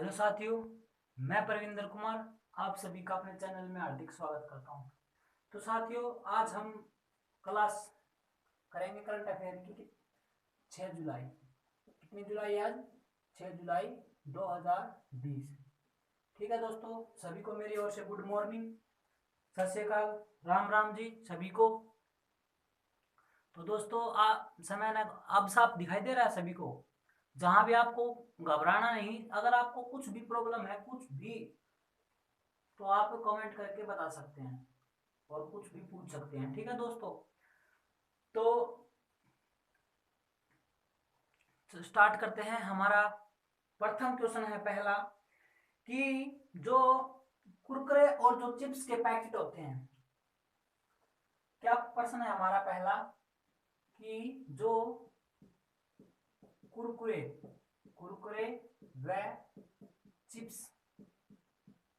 Hello साथियों, मैं परविंदर कुमार आप सभी का अपने चैनल में हार्दिक स्वागत करता हूं। तो साथियों, आज हम क्लास करेंगे करंट अफेयर की 6 जुलाई। कितनी जुलाई आज? 6 जुलाई 2020। ठीक है दोस्तों, सभी को मेरी ओर से गुड मॉर्निंग, सत श्री अकाल, राम राम जी सभी को। तो दोस्तों, समय ना अब साफ दिखाई दे रहा है सभी को। जहां भी आपको घबराना नहीं, अगर आपको कुछ भी प्रॉब्लम है, कुछ भी, तो आप कमेंट करके बता सकते हैं और कुछ भी पूछ सकते हैं। ठीक है दोस्तों, तो स्टार्ट करते हैं। हमारा प्रथम क्वेश्चन है पहला कि जो कुरकुरे और जो चिप्स के पैकेट होते हैं, क्या प्रश्न है हमारा पहला कि जो कुरकुरे कुरकुरे व चिप्स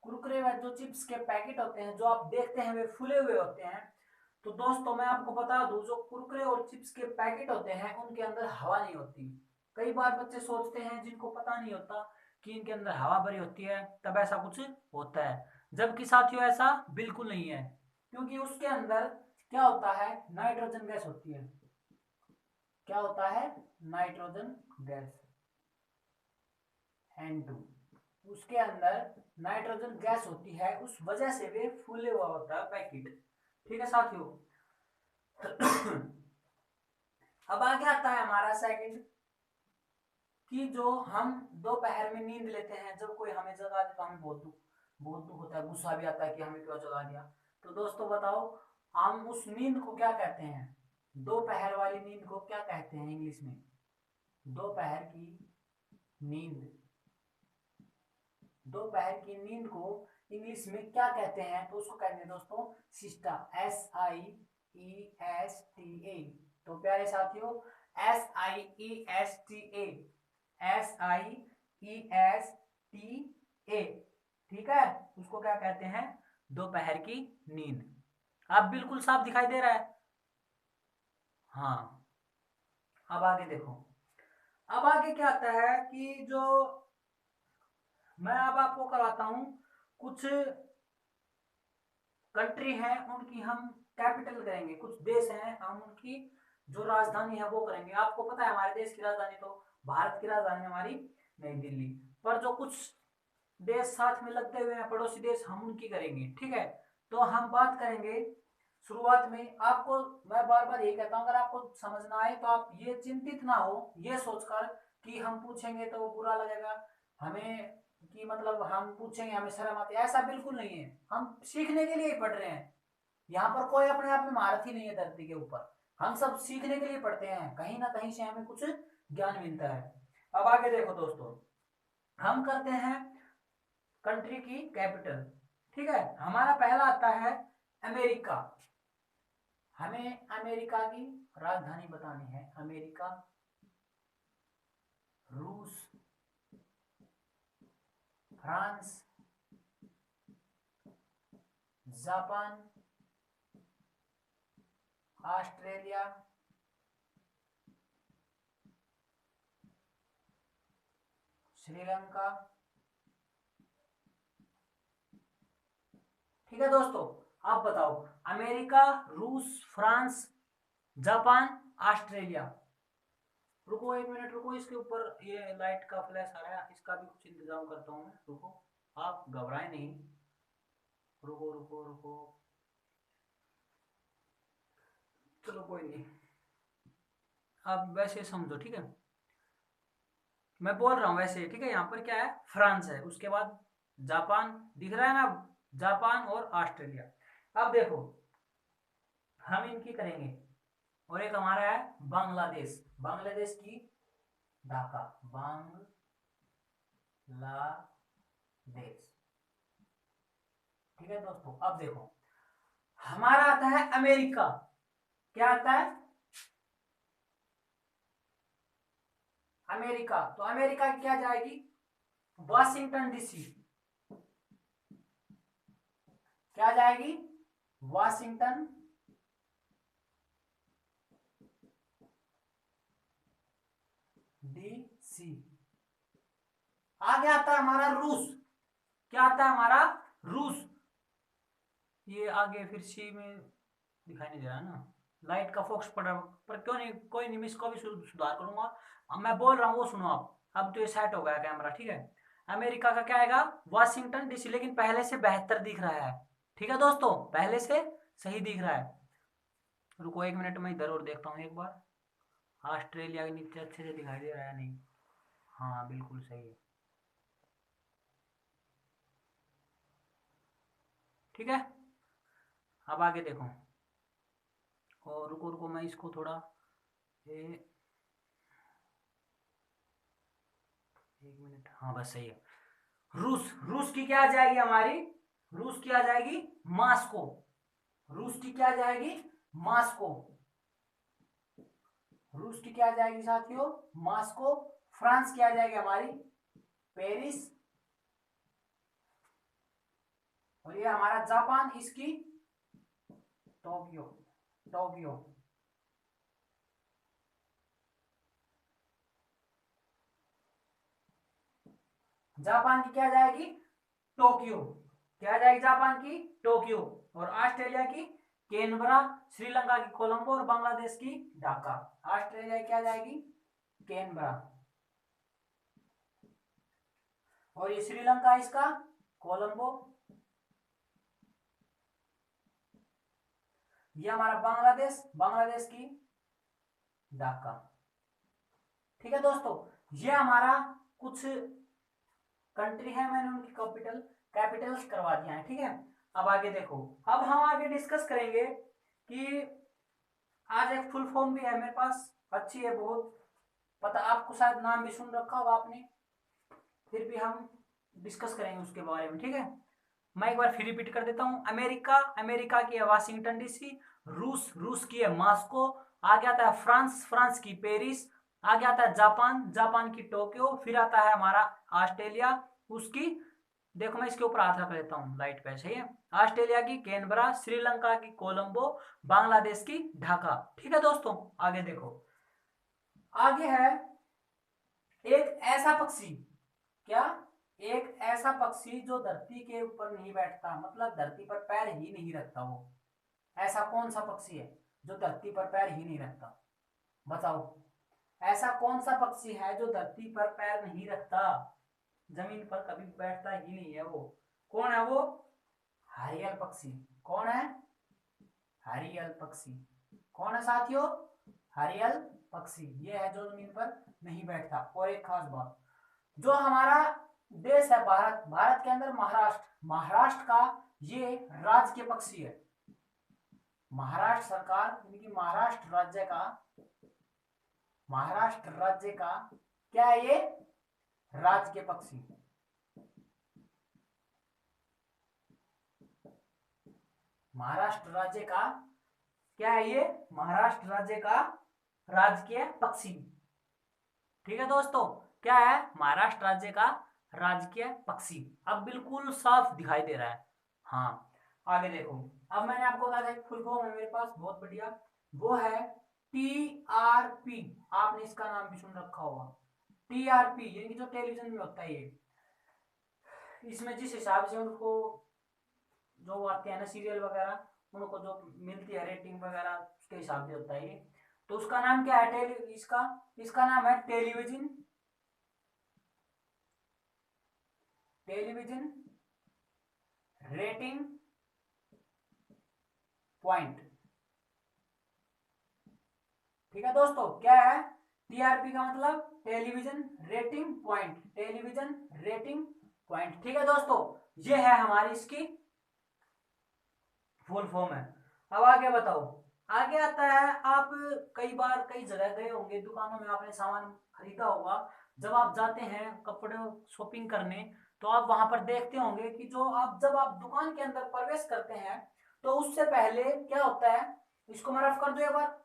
कुरकुरे व जो चिप्स के पैकेट होते हैं, जो आप देखते हैं वे फूले हुए होते हैं। तो दोस्तों, मैं आपको बता दूं, जो कुरकुरे और चिप्स के पैकेट होते हैं उनके अंदर हवा नहीं होती। कई बार बच्चे सोचते हैं, जिनको पता नहीं होता कि इनके अंदर हवा भरी होती है, तब ऐसा कुछ होता है। जबकि साथियों, ऐसा बिल्कुल नहीं है, क्योंकि उसके अंदर क्या होता है, नाइट्रोजन गैस होती है। क्या होता है? Nitrogen gas, N2। उसके अंदर नाइट्रोजन गैस होती है, उस वजह से वे फूले हुआ होता है पैकेट। ठीक है साथियों। अब आगे आता है हमारा सेकंड कि जो हम दोपहर में नींद लेते हैं, जब कोई हमें जगा दे तो हमें बहुत दुख होता है, गुस्सा भी आता है कि हमें क्यों जगा दिया। तो दोस्तों बताओ, हम उस नींद को क्या कहते हैं? दोपहर वाली नींद को क्या कहते हैं इंग्लिश में? दोपहर की नींद, दोपहर की नींद को इंग्लिश में क्या कहते हैं? तो उसको कहते हैं दोस्तों सिस्टा, SIESTA। तो प्यारे साथियों, SIESTA, SIESTA, ठीक है, उसको क्या कहते हैं? दोपहर की नींद। अब बिल्कुल साफ दिखाई दे रहा है? हाँ। अब आगे देखो, अब आगे क्या आता है कि जो मैं अब आपको कराता हूं कुछ कंट्री है, उनकी हम कैपिटल करेंगे। कुछ देश हैं, हम उनकी जो राजधानी है वो करेंगे। आपको पता है हमारे देश की राजधानी, तो भारत की राजधानी हमारी नई दिल्ली। पर जो कुछ देश साथ में लगते हुए हैं, पड़ोसी देश, हम उनकी करेंगे। ठीक है, तो हम बात करेंगे शुरुआत में। आपको मैं बार बार यही कहता हूं, अगर आपको समझ ना आए तो आप ये चिंतित ना हो, ये सोचकर कि हम पूछेंगे तो वो बुरा लगेगा हमें, कि मतलब हम पूछेंगे हमें शर्म आती है। ऐसा बिल्कुल नहीं है, हम सीखने के लिए ही पढ़ रहे हैं। यहाँ पर कोई अपने आप में महारत ही नहीं है धरती के ऊपर। हम सब सीखने के लिए पढ़ते हैं, कहीं ना कहीं से हमें कुछ ज्ञान मिलता है। अब आगे देखो दोस्तों, हम करते हैं कंट्री की कैपिटल। ठीक है, हमारा पहला आता है अमेरिका। हमें अमेरिका की राजधानी बतानी है। अमेरिका, रूस, फ्रांस, जापान, ऑस्ट्रेलिया, श्रीलंका। ठीक है दोस्तों, आप बताओ, अमेरिका, रूस, फ्रांस, जापान, ऑस्ट्रेलिया। रुको एक मिनट, रुको, इसके ऊपर ये लाइट का फ्लैश आ रहा है, इसका भी कुछ इंतजाम करता हूँ मैं। रुको, आप घबराए नहीं। रुको रुको रुको, चलो कोई नहीं, आप वैसे समझो। ठीक है, मैं बोल रहा हूँ वैसे। ठीक है, यहाँ पर क्या है, फ्रांस है, उसके बाद जापान, दिख रहा है ना, जापान और ऑस्ट्रेलिया। अब देखो, हम इनकी करेंगे। और एक हमारा है बांग्लादेश। बांग्लादेश की ढाका, बांग्लादेश। ठीक है दोस्तों, अब देखो, हमारा आता है अमेरिका। क्या आता है? अमेरिका। तो अमेरिका की क्या जाएगी? Washington DC. क्या जाएगी? Washington DC. आगे आता है हमारा रूस। क्या आता है हमारा? रूस। ये आगे फिर सी में दिखाई नहीं दे रहा ना, लाइट का फोकस पड़ रहा, पर क्यों नहीं, कोई नहीं, मैं इसको भी सुधार करूंगा। अब मैं बोल रहा हूँ वो सुनो आप। अब तो ये सेट हो गया कैमरा, ठीक है। अमेरिका का क्या आएगा? वाशिंगटन डीसी, लेकिन पहले से बेहतर दिख रहा है। ठीक है दोस्तों, पहले से सही दिख रहा है। रुको 1 मिनट में इधर और देखता हूँ एक बार। ऑस्ट्रेलिया के नीचे अच्छे से दिखाई दे रहा है नहीं? हाँ बिल्कुल सही है। ठीक है, अब आगे देखो। और रुको रुको, मैं इसको थोड़ा ये 1 मिनट, हाँ बस सही है। रूस, रूस की क्या आ जाएगी हमारी? रूस की आ जाएगी मास्को। रूस की क्या आ जाएगी? मास्को। रूस की क्या आ जाएगी साथियों? मास्को। फ्रांस की आ जाएगी हमारी पेरिस। और ये हमारा जापान, इसकी टोक्यो। टोक्यो। जापान की क्या जाएगी? टोक्यो। क्या जाएगी जापान की? टोक्यो। और ऑस्ट्रेलिया की कैनबरा, श्रीलंका की कोलंबो और बांग्लादेश की ढाका। ऑस्ट्रेलिया की क्या जाएगी? कैनबरा। और ये श्रीलंका इसका कोलंबो। ये हमारा बांग्लादेश, बांग्लादेश की ढाका। ठीक है दोस्तों, ये हमारा कुछ कंट्री है, मैंने उनकी कैपिटल कैपिटल्स करवा दिया है। ठीक है, अब आगे देखो। अब हम आगे डिस्कस करेंगे कि आज एक फुल फॉर्म भी है मेरे पास, अच्छी है बहुत, पता आपको शायद नाम भी सुन रखा होगा आपने, फिर भी हम डिस्कस करेंगे उसके बारे में। ठीक है, मैं एक बार फिर रिपीट कर देता हूं। अमेरिका, अमेरिका की है वाशिंगटन डीसी। रूस, रूस की है मॉस्को। आगे आता है फ्रांस, फ्रांस की पेरिस। आगे आता है जापान, जापान की टोक्यो। फिर आता है हमारा ऑस्ट्रेलिया, उसकी, देखो मैं इसके ऊपर हाथ रख लेता हूँ लाइट पे, सही है। ऑस्ट्रेलिया की कैनबरा, श्रीलंका की कोलंबो, बांग्लादेश की ढाका। ठीक है दोस्तों, आगे देखो। आगे है एक ऐसा पक्षी। क्या? एक ऐसा पक्षी जो धरती के ऊपर नहीं बैठता, मतलब धरती पर पैर ही नहीं रखता वो। ऐसा कौन सा पक्षी है जो धरती पर पैर ही नहीं रखता? बताओ, ऐसा कौन सा पक्षी है जो धरती पर पैर नहीं रखता, जमीन पर कभी बैठता ही नहीं है वो? कौन है वो? हरियल पक्षी। कौन है? हरियल पक्षी। कौन है साथियों? हरियल पक्षी। ये है जो जमीन पर नहीं बैठता। और एक खास बात, जो हमारा देश है भारत, भारत के अंदर महाराष्ट्र, महाराष्ट्र का ये राज्य पक्षी है। महाराष्ट्र सरकार, यानी कि महाराष्ट्र राज्य का, महाराष्ट्र राज्य का क्या है ये? राज्य पक्षी। महाराष्ट्र राज्य का क्या है ये? महाराष्ट्र राज्य का राजकीय पक्षी। ठीक है दोस्तों, क्या है? महाराष्ट्र राज्य का राजकीय पक्षी। अब बिल्कुल साफ दिखाई दे रहा है। हाँ, आगे देखो। अब मैंने आपको बताया था फुल फॉर्म है मेरे पास बहुत बढ़िया, वो है टीआरपी। आपने इसका नाम भी सुन रखा होगा, टीआरपी, यानी कि जो टेलीविजन में होता है ये। इसमें जिस हिसाब से उनको जो आते हैं ना सीरियल वगैरह, उनको जो मिलती है रेटिंग वगैरह, उसके हिसाब से होता है ये। तो उसका नाम क्या है? इसका इसका नाम है टेलीविजन, टेलीविजन रेटिंग पॉइंट। ठीक है दोस्तों, क्या है? टीआरपी का मतलब television rating point, television rating point. ठीक है दोस्तों, ये है हमारी इसकी फुल फॉर्म है। अब आगे बताओ। आगे आता है, आप कई बार कई जगह गए होंगे, दुकानों में आपने सामान खरीदा होगा। जब आप जाते हैं कपड़े शॉपिंग करने, तो आप वहां पर देखते होंगे कि जो आप जब आप दुकान के अंदर प्रवेश करते हैं, तो उससे पहले क्या होता है? इसको मैं रफ कर दूं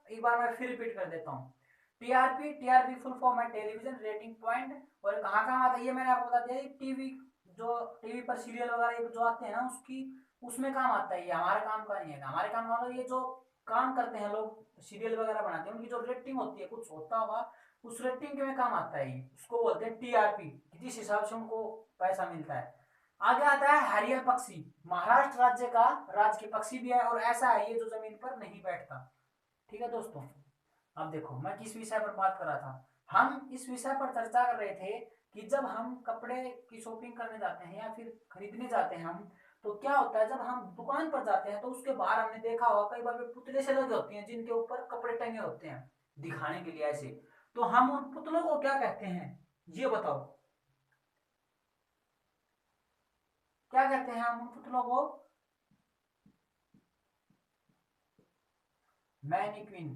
एक बार मैं फिर रिपीट कर देता हूँ। टीआरपी, टीआरपी फुल फॉर्म है टेलीविजन रेटिंग पॉइंट। और कहाँ कहाँ आता है ये मैंने आपको बता दिया। टीवी, जो टीवी पर सीरियल वगैरह जो आते हैं ना, उसकी उसमें काम आता है। ये हमारे काम का नहीं है। हमारे काम वालों, ये जो काम करते हैं लोग, सीरियल वगैरह बनाते हैं, उनकी जो रेटिंग होती है, कुछ होता होगा उस रेटिंग में काम आता है, उसको बोलते हैं टीआरपी, जिस हिसाब से उनको पैसा मिलता है। आगे आता है हरियल पक्षी, महाराष्ट्र राज्य का राजकीय पक्षी भी है और ऐसा है ये जो जमीन पर नहीं बैठता। ठीक है दोस्तों, अब देखो मैं किस विषय पर बात कर रहा था, हम इस विषय पर चर्चा कर रहे थे कि जब हम कपड़े की शॉपिंग करने जाते हैं या फिर खरीदने जाते हैं हम, तो क्या होता है जब हम दुकान पर जाते हैं तो उसके बाहर हमने देखा होगा कई बार पुतले से लगे होते हैं जिनके ऊपर कपड़े टंगे होते हैं दिखाने के लिए ऐसे, तो हम उन पुतलों को क्या कहते हैं, ये बताओ क्या कहते हैं हम उन पुतलों को? मैनिक्विन।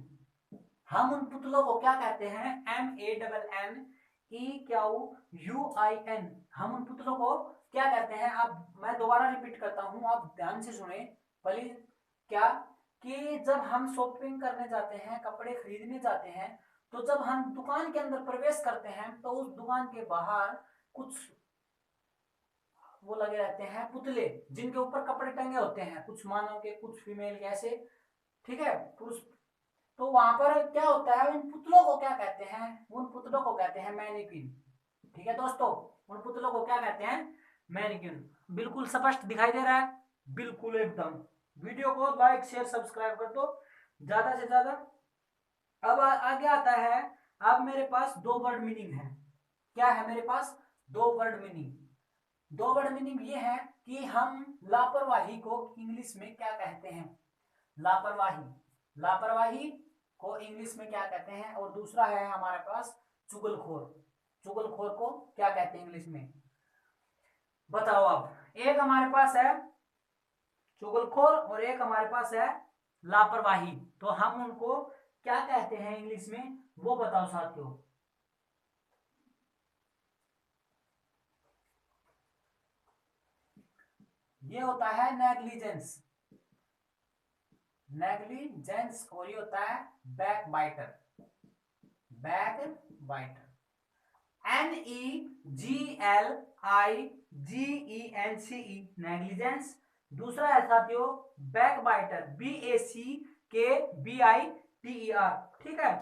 हम उन पुतलों को क्या कहते हैं? MANNEQUIN। हम उन पुतलों को क्या कहते हैं? अब मैं दोबारा रिपीट करता हूं, आप ध्यान से सुने प्लीज। क्या कि जब हम शॉपिंग करने जाते हैं, कपड़े खरीदने जाते हैं, तो जब हम दुकान के अंदर प्रवेश करते हैं तो उस दुकान के बाहर कुछ वो लगे रहते हैं पुतले जिनके ऊपर कपड़े टंगे होते हैं, कुछ मानव के कुछ फीमेल के ऐसे, ठीक है, पुरुष। तो वहां पर क्या होता है, उन पुतलों को क्या कहते हैं? उन पुतलों को कहते हैं मैनिक्विन। ठीक है दोस्तों, उन पुतलों को क्या कहते हैं? मैनिक्विन। बिल्कुल स्पष्ट दिखाई दे रहा है? बिल्कुल एकदम। वीडियो को लाइक शेयर सब्सक्राइब कर दो ज्यादा से ज्यादा। अब आगे आता है, अब मेरे पास दो वर्ड मीनिंग है। क्या है मेरे पास? दो वर्ड मीनिंग। दो वर्ड मीनिंग ये है कि हम लापरवाही को इंग्लिश में क्या कहते हैं? लापरवाही, लापरवाही को इंग्लिश में क्या कहते हैं? और दूसरा है हमारे पास चुगलखोर। चुगलखोर को क्या कहते हैं इंग्लिश में? बताओ आप। एक हमारे पास है चुगलखोर और एक हमारे पास है लापरवाही, तो हम उनको क्या कहते हैं इंग्लिश में, वो बताओ साथियों। ये होता है नेग्लिजेंस, नेग्लिजेंस, और ये होता है back biter, back biter. NEGLIGENCE negligence. दूसरा है साथियों बैक बाइटर, BACKBITER। ठीक है,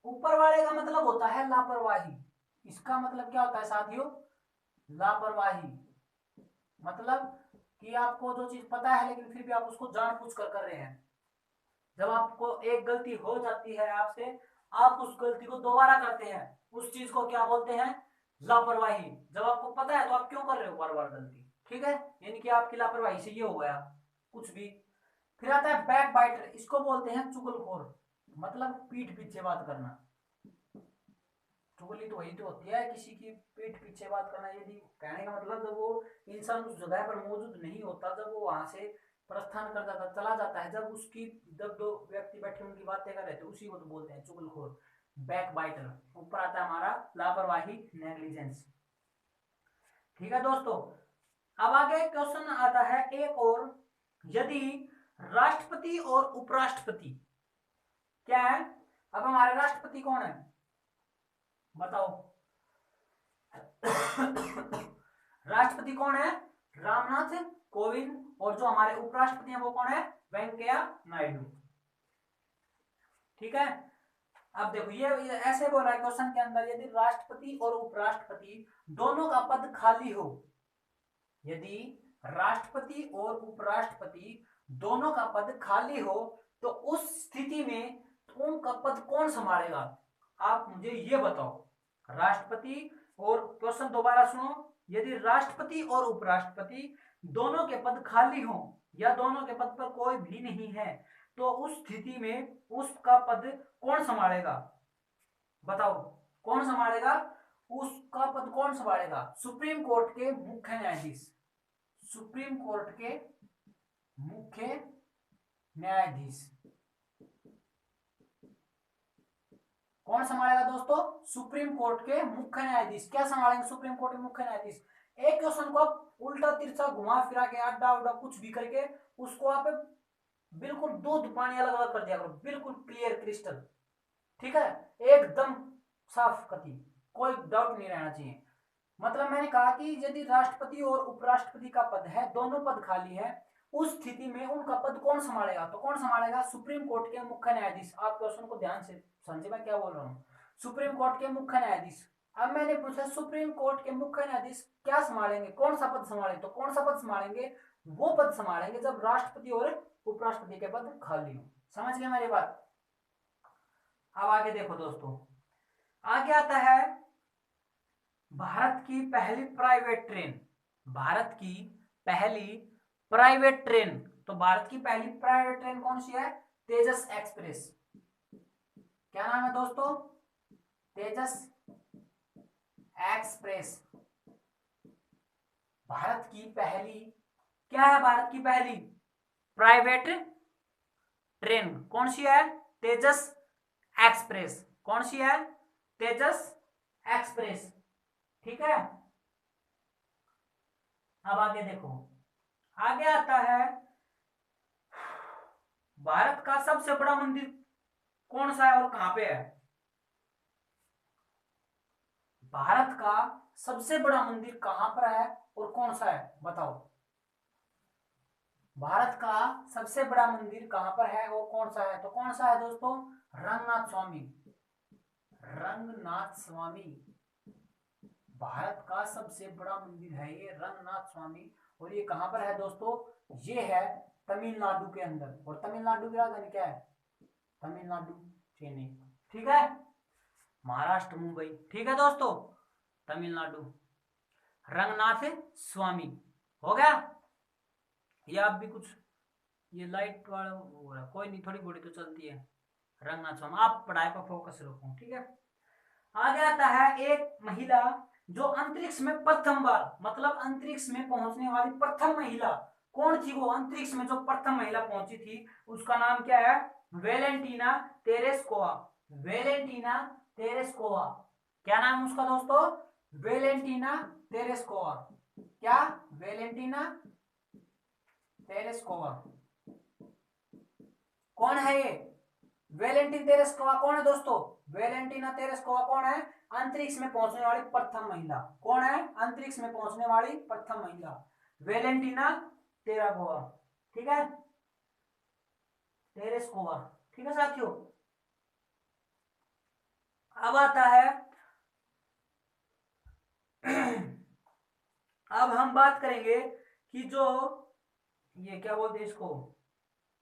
ऊपर वाले का मतलब होता है लापरवाही, इसका मतलब क्या होता है साथियों? लापरवाही मतलब कि आपको जो चीज पता है लेकिन फिर भी आप उसको जानबूझ कर रहे हैं। जब आपको एक गलती हो जाती है आपसे, आप उस गलती को दोबारा करते हैं, उस चीज को क्या बोलते हैं? लापरवाही। जब आपको पता है तो आप क्यों कर रहे हो बार बार गलती? ठीक है, यानी कि आपकी लापरवाही से ये हो गया कुछ भी। फिर आता है बैक बाइटर, इसको बोलते हैं चुगलखोर, मतलब पीठ पीछे बात करना। चुगली तो वही तो होती है, किसी की पीठ पीछे बात करना। यदि कहने का मतलब जब वो इंसान उस जगह पर मौजूद नहीं होता, जब वो वहां से प्रस्थान कर जाता, चला जाता है, जब उसकी जब दो व्यक्ति बैठे उनकी बातें कर रहे थे, उसी को तो बोलते हैं चुगलखोर, बैक बाइटर। ऊपर आता है हमारा लापरवाही, नेग्लिजेंस। ठीक है दोस्तों, अब आगे क्वेश्चन आता है एक और, यदि राष्ट्रपति और उपराष्ट्रपति क्या है? अब हमारे राष्ट्रपति कौन है बताओ? राष्ट्रपति कौन है? रामनाथ कोविंद। और जो हमारे उपराष्ट्रपति हैं वो कौन है? वेंकैया नायडू। ठीक है, अब देखो ये ऐसे बोल रहा है क्वेश्चन के अंदर, यदि राष्ट्रपति और उपराष्ट्रपति दोनों का पद खाली हो, यदि राष्ट्रपति और उपराष्ट्रपति दोनों का पद खाली हो, तो उस स्थिति में उनका पद कौन संभालेगा? आप मुझे ये बताओ। राष्ट्रपति और, क्वेश्चन दोबारा सुनो, यदि राष्ट्रपति और उपराष्ट्रपति दोनों के पद खाली हो या दोनों के पद पर कोई भी नहीं है, तो उस स्थिति में उसका पद कौन संभालेगा? बताओ कौन संभालेगा? उसका पद कौन संभालेगा? सुप्रीम कोर्ट के मुख्य न्यायाधीश, सुप्रीम कोर्ट के मुख्य न्यायाधीश। कौन संभालेगा दोस्तों? सुप्रीम कोर्ट के मुख्य न्यायाधीश। क्या संभालेंगे सुप्रीम कोर्ट के मुख्य न्यायाधीश? एक क्वेश्चन को आप उल्टा तिरछा घुमा फिरा के अड्डा उड्डा कुछ भी करके उसको आप बिल्कुल दूध पानी अलग अलग कर दिया करो, बिल्कुल क्लियर क्रिस्टल। ठीक है, एकदम साफ कति, कोई डाउट नहीं रहना चाहिए। मतलब मैंने कहा कि यदि राष्ट्रपति और उपराष्ट्रपति का पद है, दोनों पद खाली है, उस स्थिति में उनका पद कौन संभालेगा? तो कौन संभालेगा? सुप्रीम कोर्ट के मुख्य न्यायाधीश। आप क्वेश्चन को ध्यान से समझे मैं क्या बोल रहा हूँ। सुप्रीम कोर्ट के मुख्य न्यायाधीश। अब मैंने पूछा सुप्रीम कोर्ट के मुख्य न्यायाधीश क्या संभालेंगे, कौन सा पद संभालेंगे, तो कौन सा पद संभालेंगे, वो पद संभालेंगे जब राष्ट्रपति और उपराष्ट्रपति के पद खाली हो। समझ गए मेरी बात। अब आगे देखो दोस्तों, आगे आता है भारत की पहली प्राइवेट ट्रेन। भारत की पहली प्राइवेट ट्रेन, तो भारत की पहली प्राइवेट ट्रेन कौन सी है, तेजस एक्सप्रेस। क्या नाम है दोस्तों, तेजस एक्सप्रेस। भारत की पहली, क्या है भारत की पहली प्राइवेट ट्रेन, कौन सी है, तेजस एक्सप्रेस। कौन सी है, तेजस एक्सप्रेस। ठीक है। अब आगे देखो, आगे आता है भारत का सबसे बड़ा मंदिर कौन सा है और कहां पे है। भारत का सबसे बड़ा मंदिर कहां पर है और कौन सा है, बताओ। भारत का सबसे बड़ा मंदिर कहां पर है और कौन सा है, तो कौन सा है दोस्तों, रंगनाथ स्वामी। रंगनाथ स्वामी, भारत का सबसे बड़ा मंदिर है ये रंगनाथ स्वामी। और ये कहां पर है दोस्तों, ये है तमिलनाडु के अंदर। और तमिलनाडु की राजधानी क्या है, तमिलनाडु चेन्नई। ठीक है, महाराष्ट्र मुंबई। ठीक है दोस्तों, तमिलनाडु रंगनाथ स्वामी। हो गया। ये आप भी कुछ, ये लाइट वाला हो रहा, कोई नहीं, थोड़ी बड़ी तो चलती है। रंगनाथ स्वामी, आप पढ़ाई पर फोकस रखो। ठीक है। आगे आता है एक महिला जो अंतरिक्ष में प्रथम बार, मतलब अंतरिक्ष में पहुंचने वाली प्रथम महिला कौन थी, वो अंतरिक्ष में जो प्रथम महिला पहुंची थी उसका नाम क्या है, वेलेंटीना तेरेस्कोवा। वेलेंटीना तेरेस्कोवा, क्या नाम उसका दोस्तों, वेलेंटीना तेरेस्कोवा। क्या, वेलेंटीना तेरेस्कोवा। कौन है ये, वेलेंटीन तेरेस्कोवा कौन है दोस्तों, वेलेंटीना तेरेस्कोवा कौन है, अंतरिक्ष में पहुंचने वाली प्रथम महिला। कौन है, अंतरिक्ष में पहुंचने वाली प्रथम महिला, वेलेंटीना तेरेस्कोवा। ठीक है, तेरेस्कोवा। ठीक है साथियों। अब आता है अब हम बात करेंगे कि जो ये क्या बोलते हैं इसको,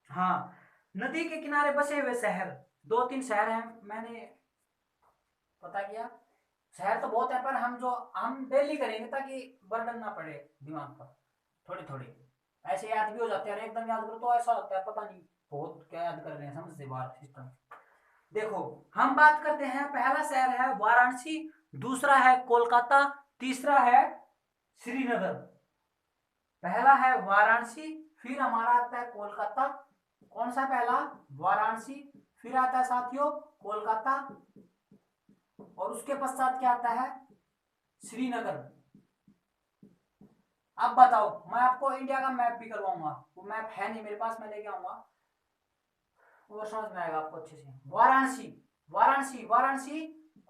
हाँ, नदी के किनारे बसे हुए शहर, दो तीन शहर हैं, मैंने पता किया। शहर तो बहुत है पर हम डेली करेंगे ताकि बर्डन ना पड़े दिमाग पर, थोड़ी थोड़ी ऐसे याद भी हो जाते हैं। एकदम याद करो तो ऐसा लगता है पता नहीं बहुत क्या याद कर रहे हैं, समझ से बाहर सिस्टम। देखो, हम बात करते हैं, पहला शहर है वाराणसी, दूसरा है कोलकाता, तीसरा है श्रीनगर। पहला है वाराणसी, फिर हमारा आता है कोलकाता। कौन सा पहला, वाराणसी, फिर आता है साथियों कोलकाता, और उसके पश्चात क्या आता है, श्रीनगर। अब बताओ, मैं आपको इंडिया का मैप भी करवाऊंगा, वो मैप है नहीं मेरे पास, मैं लेके आऊंगा, वो समझ में आएगा आपको अच्छे से। वाराणसी, वाराणसी, वाराणसी,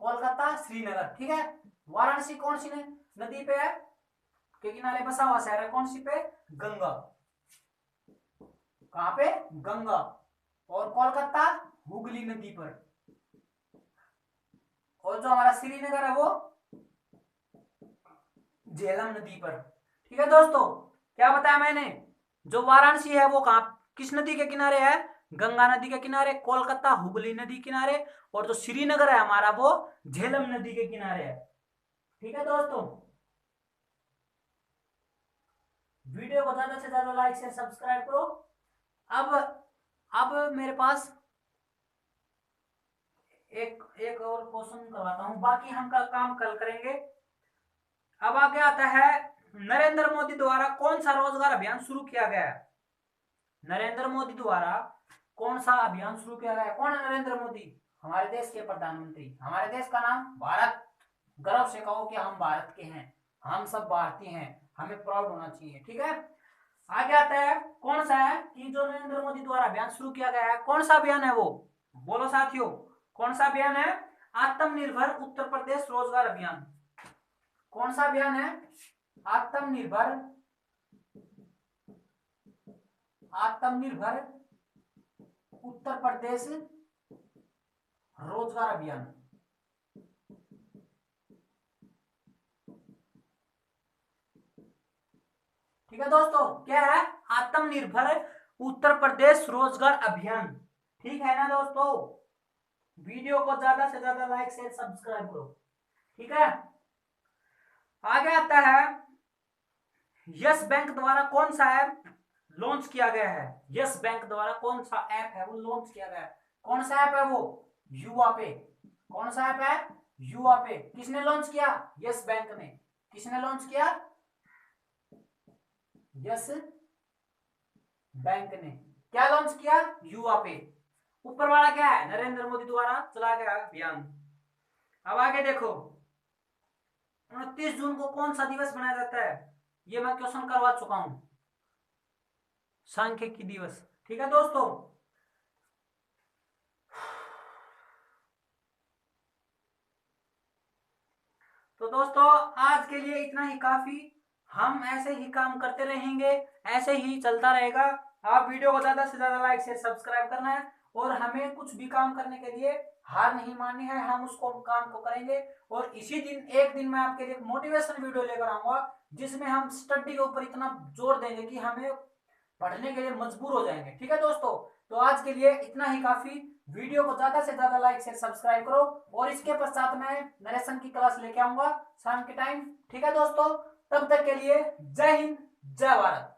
कोलकाता, श्रीनगर। ठीक है। वाराणसी कौन सी नदी पे है, के किनारे बसा हुआ शहर है, कौन सी पे, गंगा। कहां पे, गंगा। और कोलकाता हुगली नदी पर। और जो हमारा श्रीनगर है वो झेलम नदी पर। ठीक है दोस्तों, क्या बताया मैंने, जो वाराणसी है वो कहां, किस नदी के किनारे है, गंगा नदी के किनारे, कोलकाता हुगली नदी किनारे, और जो श्रीनगर है हमारा वो झेलम नदी के किनारे है। ठीक है दोस्तों, वीडियो को ज्यादा से ज्यादा लाइक शेयर सब्सक्राइब करो। अब मेरे पास एक एक और क्वेश्चन करवाता हूं, बाकी हम का काम कल करेंगे। अब आगे आता है नरेंद्र मोदी द्वारा कौन सा रोजगार अभियान शुरू किया गया है। नरेंद्र मोदी द्वारा कौन सा अभियान शुरू किया गया है, कौन है नरेंद्र मोदी, हमारे देश के प्रधानमंत्री। हमारे देश का नाम भारत, गर्व से कहो कि हम भारत के हैं, हम सब भारतीय हैं, हमें प्राउड होना चाहिए। ठीक है। आगे आता है कौन सा है कि जो नरेंद्र मोदी द्वारा अभियान शुरू किया गया है, कौन सा अभियान है वो, बोलो साथियों, कौन सा अभियान है, आत्मनिर्भर उत्तर प्रदेश रोजगार अभियान। कौन सा अभियान है, आत्मनिर्भर, आत्मनिर्भर उत्तर प्रदेश रोजगार अभियान। ठीक है दोस्तों, क्या है? आत्मनिर्भर उत्तर प्रदेश रोजगार अभियान। ठीक है ना दोस्तों? वीडियो को ज्यादा से ज्यादा लाइक शेयर सब्सक्राइब करो। ठीक है, आगे आता है यस बैंक द्वारा कौन सा ऐप लॉन्च किया गया है? यस बैंक द्वारा कौन सा ऐप है वो लॉन्च किया गया है? कौन सा ऐप है वो? युवा पे। कौन सा ऐप है? युवा पे। किसने लॉन्च किया? यस बैंक ने। किसने लॉन्च किया? यस बैंक ने। क्या लॉन्च किया? युवा पे। ऊपर वाला क्या है? नरेंद्र मोदी द्वारा चलाया गया अभियान। अब आगे देखो, 29 जून को कौन सा दिवस मनाया जाता है? ये मैं क्वेश्चन करवा चुका हूं, सांख्यिकी दिवस। ठीक है दोस्तों, तो दोस्तों आज के लिए इतना ही काफी। हम ऐसे ही काम करते रहेंगे, ऐसे ही चलता रहेगा। आप वीडियो को ज्यादा से ज्यादा लाइक शेयर सब्सक्राइब करना है, और हमें कुछ भी काम करने के लिए हार नहीं माननी है। हम उसको काम को करेंगे, और इसी दिन एक दिन मैं आपके लिए मोटिवेशन वीडियो लेकर आऊंगा, जिसमें हम स्टडी के ऊपर इतना जोर देंगे कि हमें पढ़ने के लिए मजबूर हो जाएंगे। ठीक है दोस्तों, तो आज के लिए इतना ही काफी। वीडियो को ज्यादा से ज्यादा लाइक शेयर सब्सक्राइब करो, और इसके पश्चात मैं नरेशन की क्लास लेके आऊंगा शाम के टाइम। ठीक है दोस्तों, तब तक के लिए जय हिंद, जय भारत।